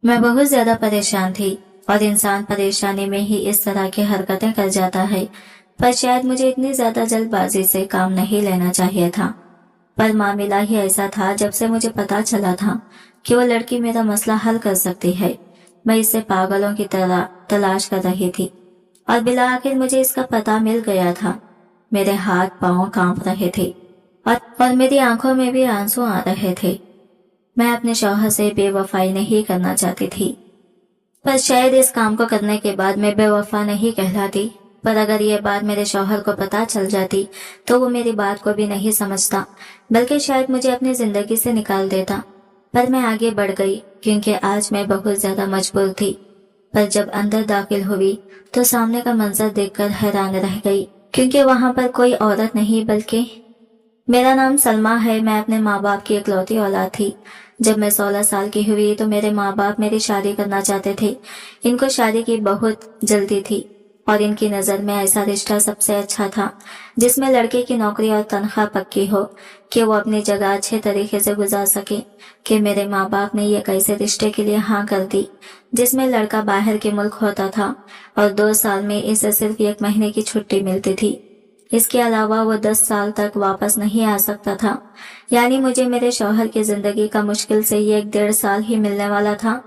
मैं बहुत ज्यादा परेशान थी और इंसान परेशानी में ही इस तरह की हरकतें कर जाता है। पर शायद मुझे इतनी ज्यादा जल्दबाजी से काम नहीं लेना चाहिए था। पर मामला ही ऐसा था, जब से मुझे पता चला था कि वो लड़की मेरा मसला हल कर सकती है, मैं इससे पागलों की तरह तलाश कर रही थी। और बिला आखिर मुझे इसका पता मिल गया था। मेरे हाथ पांव कांप रहे थे और मेरी आंखों में भी आंसू आ रहे थे। मैं अपने शौहर से बेवफाई नहीं करना चाहती थी, पर शायद इस काम को करने के बाद मैं बेवफा नहीं कहलाती। पर अगर ये बात मेरे शौहर को पता चल जाती तो वो मेरी बात को भी नहीं समझता, बल्कि शायद मुझे अपनी जिंदगी से निकाल देता। पर मैं आगे बढ़ गई क्योंकि आज मैं बहुत ज्यादा मजबूर थी। पर जब अंदर दाखिल हुई तो सामने का मंजर देखकर हैरान रह गई, क्योंकि वहां पर कोई औरत नहीं बल्कि मेरा नाम सलमा है। मैं अपने माँ बाप की इकलौती औलाद थी। जब मैं 16 साल की हुई तो मेरे माँ बाप मेरी शादी करना चाहते थे। इनको शादी की बहुत जल्दी थी और इनकी नज़र में ऐसा रिश्ता सबसे अच्छा था जिसमें लड़के की नौकरी और तनख्वाह पक्की हो कि वो अपनी जगह अच्छे तरीके से गुजार सके। कि मेरे माँ बाप ने ये कैसे रिश्ते के लिए हाँ कर दी जिसमें लड़का बाहर के मुल्क होता था और 2 साल में इसे सिर्फ 1 महीने की छुट्टी मिलती थी। इसके अलावा वो 10 साल तक वापस नहीं आ सकता था। यानी मुझे मेरे शौहर की जिंदगी का मुश्किल से ये 1.5 साल ही मिलने वाला था,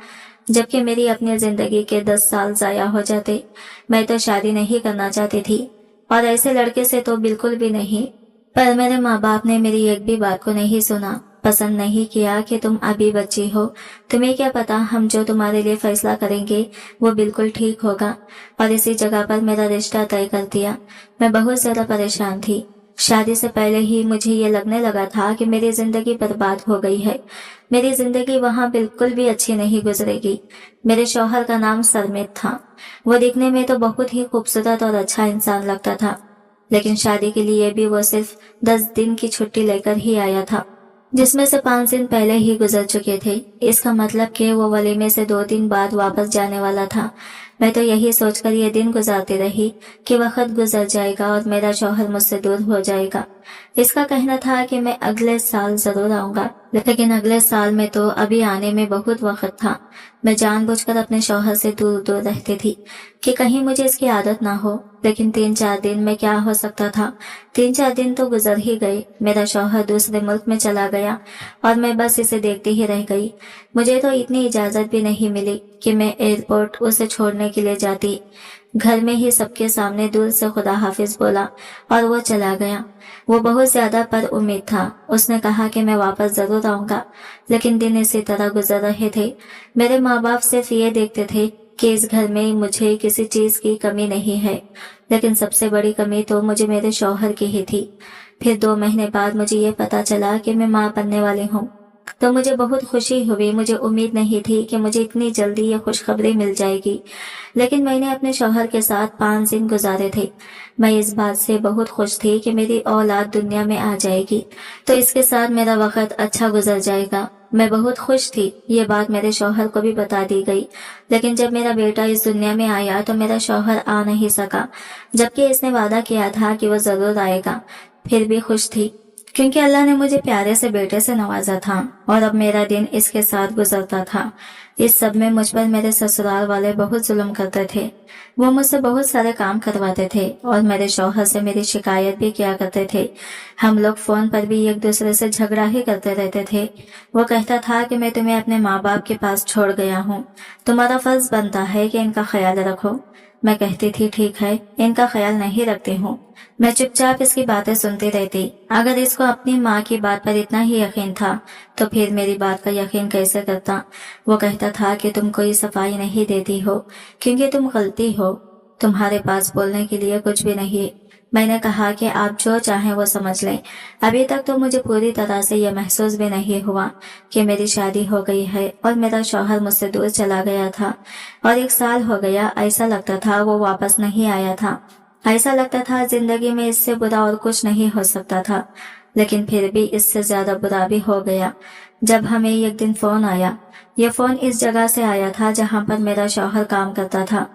जबकि मेरी अपनी जिंदगी के 10 साल जाया हो जाते। मैं तो शादी नहीं करना चाहती थी और ऐसे लड़के से तो बिल्कुल भी नहीं। पर मेरे माँ बाप ने मेरी एक भी बात को नहीं सुना, पसंद नहीं किया कि तुम अभी बच्ची हो, तुम्हें क्या पता हम जो तुम्हारे लिए फैसला करेंगे वो बिल्कुल ठीक होगा। और इसी जगह पर मेरा रिश्ता तय कर दिया। मैं बहुत ज्यादा परेशान थी। शादी से पहले ही मुझे ये लगने लगा था कि मेरी जिंदगी बर्बाद हो गई है। मेरी जिंदगी वहां बिल्कुल भी अच्छी नहीं गुजरेगी। मेरे शौहर का नाम सरमित था। वो दिखने में तो बहुत ही खूबसूरत और अच्छा इंसान लगता था, लेकिन शादी के लिए भी वो सिर्फ 10 दिन की छुट्टी लेकर ही आया था, जिसमें से 5 दिन पहले ही गुजर चुके थे। इसका मतलब कि वो वलीमे से 2 दिन बाद वापस जाने वाला था। मैं तो यही सोचकर ये दिन गुजारती रही कि वक्त गुजर जाएगा और मेरा शौहर मुझसे दूर हो जाएगा। इसका कहना था कि मैं अगले साल जरूर आऊंगा, लेकिन अगले साल में तो अभी आने में बहुत वक्त था। मैं जानबूझकर अपने शौहर से दूर दूर रहती थी कि कहीं मुझे इसकी आदत ना हो। लेकिन 3-4 दिन में क्या हो सकता था। 3-4 दिन तो गुजर ही गए। मेरा शौहर दूसरे मुल्क में चला गया और मैं बस इसे देखती ही रह गई। मुझे तो इतनी इजाजत भी नहीं मिली कि मैं एयरपोर्ट उसे छोड़ने के लिए जाती। घर में ही सबके सामने दूर से खुदा हाफिज बोला और वो चला गया। वो बहुत ज्यादा पर उम्मीद था। उसने कहा कि मैं वापस जरूर आऊंगा, लेकिन दिन इसी तरह गुजर रहे थे। मेरे माँ बाप सिर्फ ये देखते थे कि इस घर में मुझे किसी चीज की कमी नहीं है, लेकिन सबसे बड़ी कमी तो मुझे मेरे शौहर की ही थी। फिर 2 महीने बाद मुझे ये पता चला कि मैं माँ बनने वाली हूँ, तो मुझे बहुत खुशी हुई। मुझे उम्मीद नहीं थी कि मुझे इतनी जल्दी ये खुशखबरी मिल जाएगी, लेकिन मैंने अपने शौहर के साथ 5 दिन गुजारे थे। मैं इस बात से बहुत खुश थी कि मेरी औलाद दुनिया में आ जाएगी, तो इसके साथ मेरा वक्त अच्छा गुजर जाएगा। मैं बहुत खुश थी। ये बात मेरे शौहर को भी बता दी गई, लेकिन जब मेरा बेटा इस दुनिया में आया तो मेरा शौहर आ नहीं सका, जबकि इसने वादा किया था कि वो जरूर आएगा। फिर भी खुश थी क्योंकि अल्लाह ने मुझे प्यारे से बेटे से नवाजा था और अब मेरा दिन इसके साथ गुजरता था। इस सब में मुझ पर मेरे ससुराल वाले बहुत जुल्म करते थे। वो मुझसे बहुत सारे काम करवाते थे और मेरे शौहर से मेरी शिकायत भी किया करते थे। हम लोग फोन पर भी एक दूसरे से झगड़ा ही करते रहते थे। वो कहता था कि मैं तुम्हें अपने माँ बाप के पास छोड़ गया हूँ, तुम्हारा फर्ज बनता है कि इनका ख्याल रखो। मैं कहती थी ठीक है, इनका ख्याल नहीं रखती हूँ। मैं चुपचाप इसकी बातें सुनती रहती। अगर इसको अपनी माँ की बात पर इतना ही यकीन था तो फिर मेरी बात का यकीन कैसे करता। वो कहता था कि तुम कोई सफाई नहीं देती हो क्योंकि तुम गलती हो, तुम्हारे पास बोलने के लिए कुछ भी नहीं। मैंने कहा कि आप जो चाहें वो समझ लें। अभी तक तो मुझे पूरी तरह से यह महसूस भी नहीं हुआ कि मेरी शादी हो गई है और मेरा शौहर मुझसे दूर चला गया था और 1 साल हो गया। ऐसा लगता था वो वापस नहीं आया था। ऐसा लगता था जिंदगी में इससे बुरा और कुछ नहीं हो सकता था, लेकिन फिर भी इससे ज्यादा बुरा भी हो गया जब हमें एक दिन फोन आया। यह फोन इस जगह से आया था जहां पर मेरा शौहर काम करता था।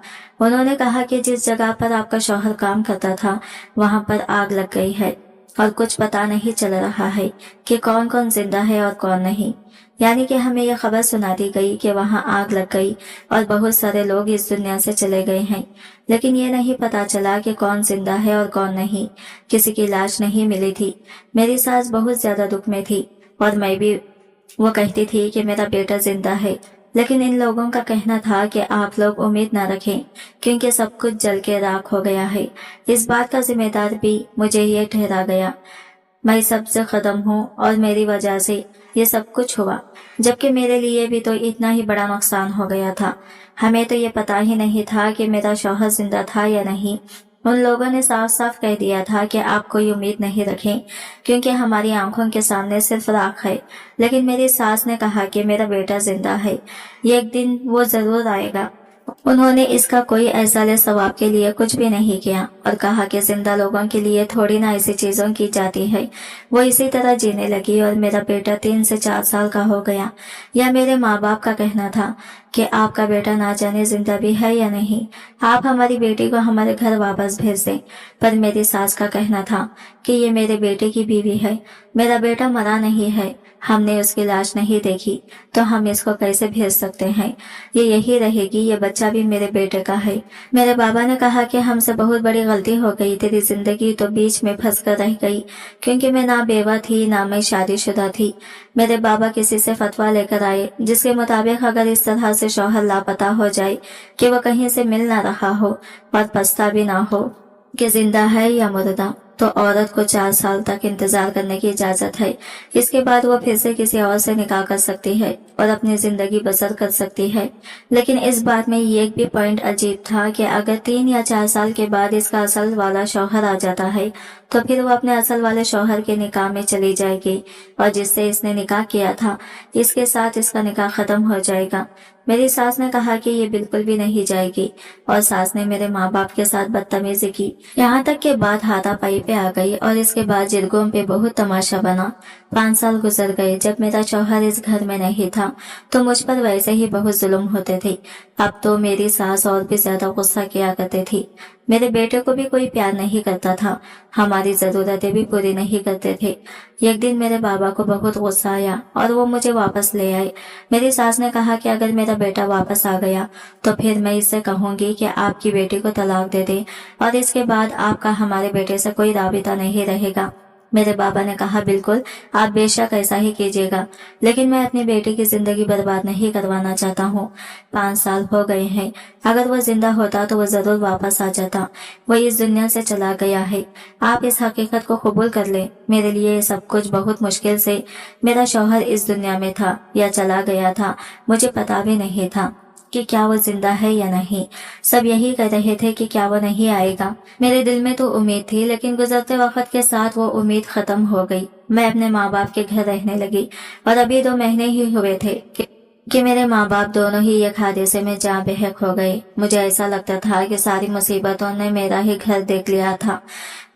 उन्होंने कहा कि जिस जगह पर आपका शौहर काम करता था वहां पर आग लग गई है और कुछ पता नहीं चल रहा है कि कौन कौन जिंदा है और कौन नहीं। यानी कि हमें यह खबर सुना दी गई कि वहां आग लग गई और बहुत सारे लोग इस दुनिया से चले गए हैं। लेकिन ये नहीं पता चला कि कौन जिंदा है और कौन नहीं। किसी की लाश नहीं मिली थी। मेरी सास बहुत ज्यादा दुख में थी और मैं भी। वो कहती थी कि मेरा बेटा जिंदा है, लेकिन इन लोगों का कहना था कि आप लोग उम्मीद न रखें क्योंकि सब कुछ जल के राख हो गया है। इस बात का जिम्मेदार भी मुझे ये ठहरा गया। मैं सबसे खत्म हूँ और मेरी वजह से ये सब कुछ हुआ, जबकि मेरे लिए भी तो इतना ही बड़ा नुकसान हो गया था। हमें तो ये पता ही नहीं था कि मेरा शौहर जिंदा था या नहीं। उन लोगों ने साफ साफ कह दिया था कि आप कोई उम्मीद नहीं रखें क्योंकि हमारी आंखों के सामने सिर्फ राख है। लेकिन मेरी सास ने कहा कि मेरा बेटा जिंदा है, एक दिन वो जरूर आएगा। उन्होंने इसका कोई ऐसा सवाब के लिए कुछ भी नहीं किया और कहा कि जिंदा लोगों के लिए थोड़ी ना ऐसी चीजों की जाती है। वो इसी तरह जीने लगी और मेरा बेटा 3 से 4 साल का हो गया। यह मेरे माँ बाप का कहना था कि आपका बेटा ना जाने जिंदा भी है या नहीं, आप हमारी बेटी को हमारे घर वापस भेज दें। पर मेरी सास का कहना था कि ये मेरे बेटे की बीवी है, मेरा बेटा मरा नहीं है, हमने उसकी लाश नहीं देखी तो हम इसको कैसे भेज सकते हैं। ये यही रहेगी, ये बच्चा भी मेरे बेटे का है। मेरे बाबा ने कहा कि हमसे बहुत बड़ी गलती हो गई, तेरी जिंदगी तो बीच में फंस कर रह गई क्योंकि मैं ना बेवा थी ना मैं शादीशुदा थी। मेरे बाबा किसी से फतवा लेकर आए जिसके मुताबिक अगर इस तरह से शौहर लापता हो जाए कि वो कहीं से मिल ना रहा हो और पछता भी ना हो कि जिंदा है या मुर्दा, तो औरत को 4 साल तक इंतजार करने की इजाजत है। इसके बाद वो फिर से किसी और से निकाह कर सकती है और अपनी जिंदगी बसर कर सकती है। लेकिन इस बात में ये एक भी पॉइंट अजीब था कि अगर 3 या 4 साल के बाद इसका असल वाला शौहर आ जाता है तो फिर वो अपने असल वाले शौहर के निकाह में चली जाएगी और जिससे इसने निकाह किया था इसके साथ इसका निकाह खत्म हो जाएगा। मेरी सास ने कहा कि ये बिल्कुल भी नहीं जाएगी और सास ने मेरे माँ बाप के साथ बदतमीजी की। यहाँ तक के बात हाथापाई पे आ गई और इसके बाद जिरगों पे बहुत तमाशा बना। 5 साल गुजर गए। जब मेरा शौहर इस घर में नहीं था तो मुझ पर वैसे ही बहुत जुल्म होते थे। अब तो मेरी सास और भी ज्यादा गुस्सा किया करती थी। मेरे बेटे को भी कोई प्यार नहीं करता था, हमारी जरूरतें भी पूरी नहीं करते थे। एक दिन मेरे बाबा को बहुत गुस्सा आया और वो मुझे वापस ले आए। मेरी सास ने कहा कि अगर मेरा बेटा वापस आ गया तो फिर मैं इससे कहूंगी कि आपकी बेटी को तलाक दे दे और इसके बाद आपका हमारे बेटे से कोई राबिता नहीं रहेगा। मेरे बाबा ने कहा बिल्कुल, आप बेशक ऐसा ही कीजिएगा, लेकिन मैं अपनी बेटी की जिंदगी बर्बाद नहीं करवाना चाहता हूँ। 5 साल हो गए हैं, अगर वो जिंदा होता तो वो जरूर वापस आ जाता। वो इस दुनिया से चला गया है। आप इस हकीकत को कबूल कर ले, मेरे लिए ये सब कुछ बहुत मुश्किल से मेरा शौहर इस दुनिया में था या चला गया था, मुझे पता भी नहीं था कि क्या वो जिंदा है या नहीं। सब यही कह रहे थे कि क्या वो नहीं आएगा। मेरे दिल में तो उम्मीद थी, लेकिन गुजरते वक्त के साथ वो उम्मीद खत्म हो गई। मैं अपने माँ बाप के घर रहने लगी और अभी 2 महीने ही हुए थे कि मेरे माँ बाप दोनों ही एक हादसे में जान बेहक हो गए। मुझे ऐसा लगता था कि सारी मुसीबतों ने मेरा ही घर देख लिया था।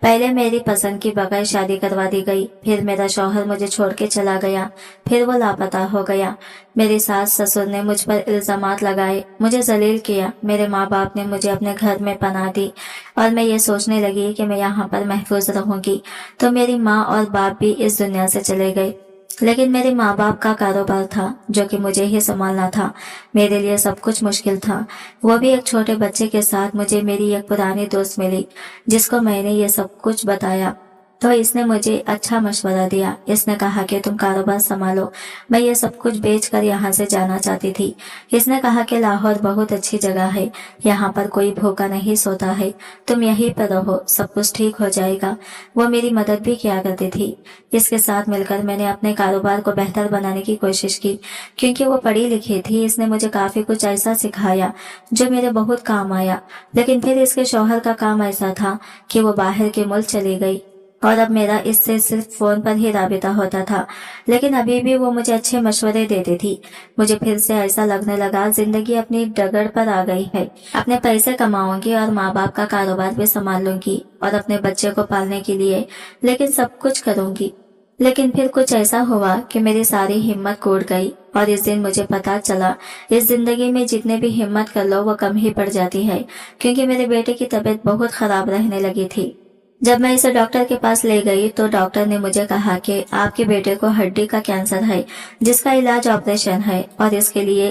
पहले मेरी पसंद की बगैर शादी करवा दी गई, फिर मेरा शौहर मुझे छोड़ के चला गया, फिर वो लापता हो गया। मेरी सास ससुर ने मुझ पर इल्जामात लगाए, मुझे जलील किया। मेरे माँ बाप ने मुझे अपने घर में पनाह दी और मैं ये सोचने लगी कि मैं यहाँ पर महफूज रहूंगी। तो मेरी माँ और बाप भी इस दुनिया से चले गए। लेकिन मेरे माँ बाप का कारोबार था जो कि मुझे ही संभालना था। मेरे लिए सब कुछ मुश्किल था। वो भी एक छोटे बच्चे के साथ। मुझे मेरी एक पुरानी दोस्त मिली जिसको मैंने ये सब कुछ बताया तो इसने मुझे अच्छा मशवरा दिया। इसने कहा कि तुम कारोबार संभालो, मैं ये सब कुछ बेचकर यहाँ से जाना चाहती थी। इसने कहा कि लाहौर बहुत अच्छी जगह है, यहाँ पर कोई भूखा नहीं सोता है, तुम यहीं पर रहो, सब कुछ ठीक हो जाएगा। वो मेरी मदद भी किया करती थी। इसके साथ मिलकर मैंने अपने कारोबार को बेहतर बनाने की कोशिश की। क्योंकि वो पढ़ी लिखी थी, इसने मुझे काफी कुछ ऐसा सिखाया जो मेरे बहुत काम आया। लेकिन फिर इसके शौहर का काम ऐसा था कि वो बाहर के मुल्क चली गई और अब मेरा इससे सिर्फ फोन पर ही राबिता होता था। लेकिन अभी भी वो मुझे अच्छे मशवरे देती थी। मुझे फिर से ऐसा लगने लगा जिंदगी अपनी डगर पर आ गई है। अपने पैसे कमाऊंगी और माँ बाप का कारोबार भी संभाल लूंगी और अपने बच्चे को पालने के लिए लेकिन सब कुछ करूंगी। लेकिन फिर कुछ ऐसा हुआ कि मेरी सारी हिम्मत टूट गई और इस दिन मुझे पता चला इस जिंदगी में जितने भी हिम्मत कर लो वो कम ही पड़ जाती है। क्योंकि मेरे बेटे की तबीयत बहुत खराब रहने लगी थी। जब मैं इसे डॉक्टर के पास ले गई तो डॉक्टर ने मुझे कहा कि आपके बेटे को हड्डी का कैंसर है, जिसका इलाज ऑपरेशन है और इसके लिए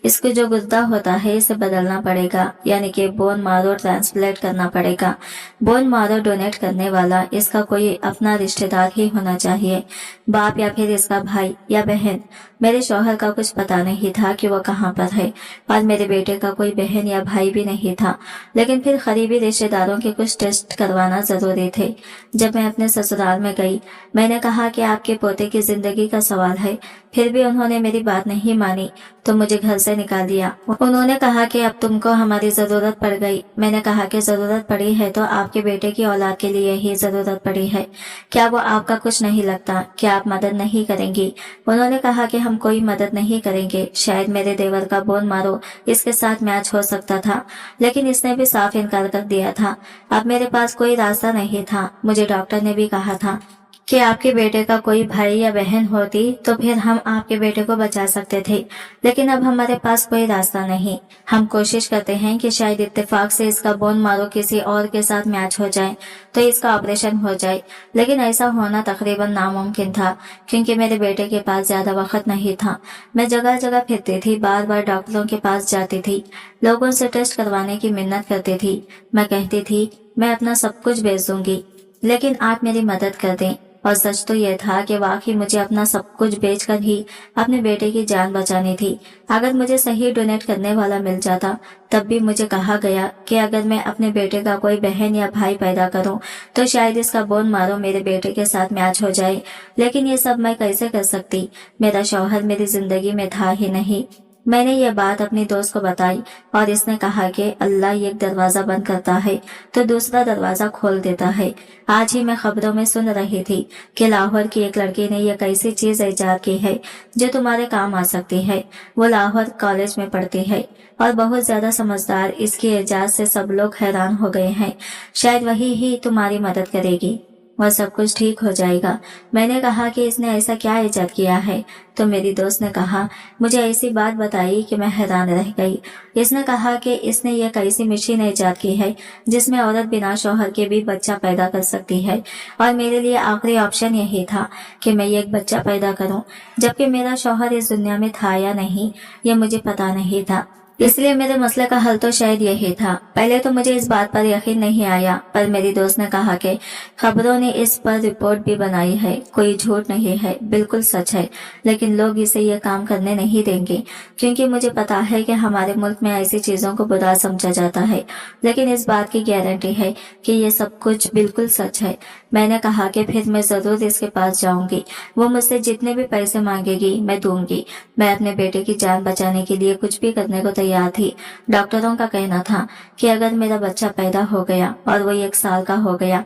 इसको जो गुर्दा होता है इसे बदलना पड़ेगा, यानी कि बोन मारो ट्रांसप्लांट करना पड़ेगा। बोन मारो डोनेट करने वाला इसका कोई अपना रिश्तेदार ही होना चाहिए, बाप या फिर इसका भाई या बहन। मेरे शौहर का कुछ पता नहीं था कि वो कहाँ पर है और मेरे बेटे का कोई बहन या भाई भी नहीं था, लेकिन फिर करीबी रिश्तेदारों के कुछ टेस्ट करवाना जरूरी थे। जब मैं अपने ससुराल में गई, मैंने कहा कि आपके पोते की जिंदगी का सवाल है, फिर भी उन्होंने मेरी बात नहीं मानी तो मुझे घर से निकाल दिया। उन्होंने कहा कि अब तुमको हमारी जरूरत पड़ गई। मैंने कहा कि जरूरत पड़ी है तो आपके बेटे की औलाद के लिए ही जरूरत पड़ी है, क्या वो आपका कुछ नहीं लगता, क्या आप मदद नहीं करेंगी? उन्होंने कहा कि हम कोई मदद नहीं करेंगे, शायद मेरे देवर का बोन मारो इसके साथ मैच हो सकता था, लेकिन इसने भी साफ इनकार कर दिया था। अब मेरे पास कोई रास्ता नहीं था। मुझे डॉक्टर ने भी कहा था कि आपके बेटे का कोई भाई या बहन होती तो फिर हम आपके बेटे को बचा सकते थे, लेकिन अब हमारे पास कोई रास्ता नहीं। हम कोशिश करते हैं कि शायद इत्तेफाक से इसका बोन मारो किसी और के साथ मैच हो जाए तो इसका ऑपरेशन हो जाए, लेकिन ऐसा होना तकरीबन नामुमकिन था क्योंकि मेरे बेटे के पास ज्यादा वक्त नहीं था। मैं जगह जगह फिरती थी, बार बार डॉक्टरों के पास जाती थी, लोगों से टेस्ट करवाने की मिन्नत करती थी। मैं कहती थी मैं अपना सब कुछ बेच दूंगी, लेकिन आप मेरी मदद कर दें। और सच तो यह था कि वाकई मुझे अपना सब कुछ बेचकर ही अपने बेटे की जान बचानी थी। अगर मुझे सही डोनेट करने वाला मिल जाता, तब भी मुझे कहा गया कि अगर मैं अपने बेटे का कोई बहन या भाई पैदा करूं तो शायद इसका बोन मारो मेरे बेटे के साथ मैच हो जाए, लेकिन ये सब मैं कैसे कर सकती? मेरा शौहर मेरी जिंदगी में था ही नहीं। मैंने ये बात अपनी दोस्त को बताई और इसने कहा कि अल्लाह एक दरवाजा बंद करता है तो दूसरा दरवाजा खोल देता है। आज ही मैं खबरों में सुन रही थी कि लाहौर की एक लड़की ने यह कैसी चीज इजाद की है जो तुम्हारे काम आ सकती है। वो लाहौर कॉलेज में पढ़ती है और बहुत ज्यादा समझदार। इसकी इजाद से सब लोग हैरान हो गए हैं। शायद वही ही तुम्हारी मदद करेगी और सब कुछ ठीक हो जाएगा। मैंने कहा कि इसने ऐसा क्या इजाद किया है? तो मेरी दोस्त ने कहा, मुझे ऐसी बात बताई कि मैं हैरान रह गई। इसने कहा कि इसने ये कैसी मशीन इजाद की है जिसमें औरत बिना शौहर के भी बच्चा पैदा कर सकती है, और मेरे लिए आखिरी ऑप्शन यही था कि मैं एक बच्चा पैदा करूं, जबकि मेरा शौहर इस दुनिया में था या नहीं ये मुझे पता नहीं था। इसलिए मेरे मसले का हल तो शायद यही था। पहले तो मुझे इस बात पर यकीन नहीं आया, पर मेरी दोस्त ने कहा कि खबरों ने इस पर रिपोर्ट भी बनाई है, कोई झूठ नहीं है, बिल्कुल सच है, लेकिन लोग इसे ये काम करने नहीं देंगे क्योंकि मुझे पता है कि हमारे मुल्क में ऐसी चीजों को बुरा समझा जाता है, लेकिन इस बात की गारंटी है कि ये सब कुछ बिल्कुल सच है। मैंने कहा कि फिर मैं जरूर इसके पास जाऊंगी, वो मुझसे जितने भी पैसे मांगेगी मैं दूंगी। मैं अपने बेटे की जान बचाने के लिए कुछ भी करने को तैयार थी। डॉक्टरों का कहना था कि अगर मेरा बच्चा पैदा हो गया और वो 1 साल का हो गया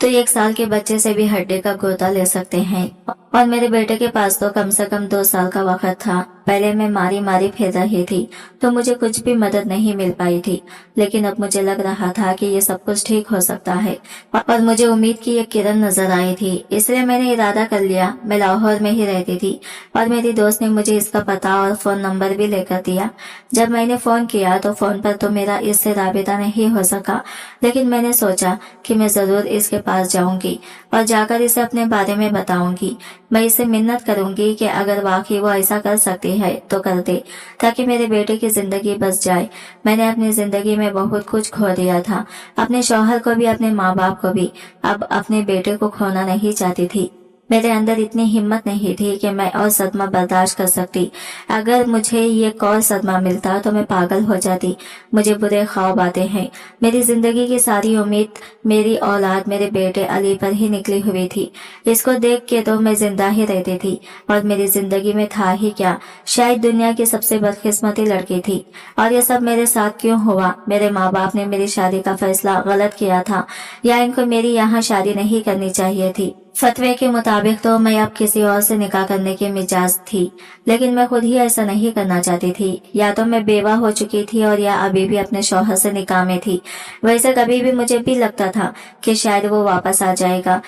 तो 1 साल के बच्चे से भी हड्डी का गोदा ले सकते हैं, और मेरे बेटे के पास तो कम से कम 2 साल का वक्त था। पहले मैं मारी मारी फिर रही थी तो मुझे कुछ भी मदद नहीं मिल पाई थी, लेकिन अब मुझे लग रहा था कि ये सब कुछ ठीक हो सकता है और मुझे उम्मीद की एक किरण नजर आई थी। इसलिए मैंने इरादा कर लिया। मैं लाहौर में ही रहती थी और मेरी दोस्त ने मुझे इसका पता और फोन नंबर भी लेकर दिया। जब मैंने फोन किया तो फोन पर तो मेरा इससे राबिता नहीं हो सका, लेकिन मैंने सोचा कि मैं जरूर इसके पास जाऊंगी और जाकर इसे अपने बारे में बताऊंगी। मैं इसे मिन्नत करूंगी कि अगर वाकई वो ऐसा कर सकती है तो कर दे, ताकि मेरे बेटे की जिंदगी बच जाए। मैंने अपनी जिंदगी में बहुत कुछ खो दिया था, अपने शौहर को भी, अपने माँ बाप को भी। अब अपने बेटे को खोना नहीं चाहती थी। मेरे अंदर इतनी हिम्मत नहीं थी कि मैं और सदमा बर्दाश्त कर सकती। अगर मुझे ये और सदमा मिलता तो मैं पागल हो जाती। मुझे बुरे ख्वाब आते हैं। मेरी जिंदगी की सारी उम्मीद मेरी औलाद, मेरे बेटे अली पर ही निकली हुई थी। इसको देख के तो मैं जिंदा ही रहती थी, और मेरी जिंदगी में था ही क्या, शायद दुनिया की सबसे बदकिस्मती लड़की थी। और ये सब मेरे साथ क्यों हुआ? मेरे माँ बाप ने मेरी शादी का फैसला गलत किया था, या इनको मेरी यहाँ शादी नहीं करनी चाहिए थी? फतवे के मुताबिक तो मैं अब किसी और से निकाह करने की मिजाज थी, लेकिन मैं खुद ही ऐसा नहीं करना चाहती थी। या तो मैं बेवा हो चुकी थी और या अभी भी अपने शौहर से निकाह में थी। वैसे कभी भी मुझे भी लगता था कि शायद वो वापस आ जाएगा,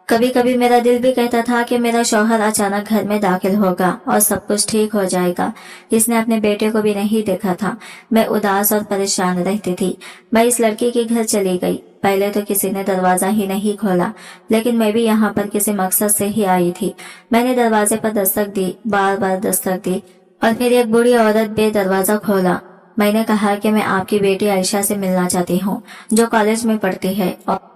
कभी कभी मेरा दिल भी कहता था कि मेरा शौहर अचानक घर में दाखिल होगा और सब कुछ ठीक हो जाएगा। इसने अपने बेटे को भी नहीं देखा था। मैं उदास और परेशान रहती थी। मैं इस लड़की के घर चली गई। पहले तो किसी ने दरवाजा ही नहीं खोला, लेकिन मैं भी यहाँ पर किसी मकसद से ही आई थी। मैंने दरवाजे पर दस्तक दी, बार बार दस्तक दी, और फिर एक बूढ़ी औरत बे दरवाजा खोला। मैंने कहा कि मैं आपकी बेटी आयशा से मिलना चाहती हूँ, जो कॉलेज में पढ़ती है। और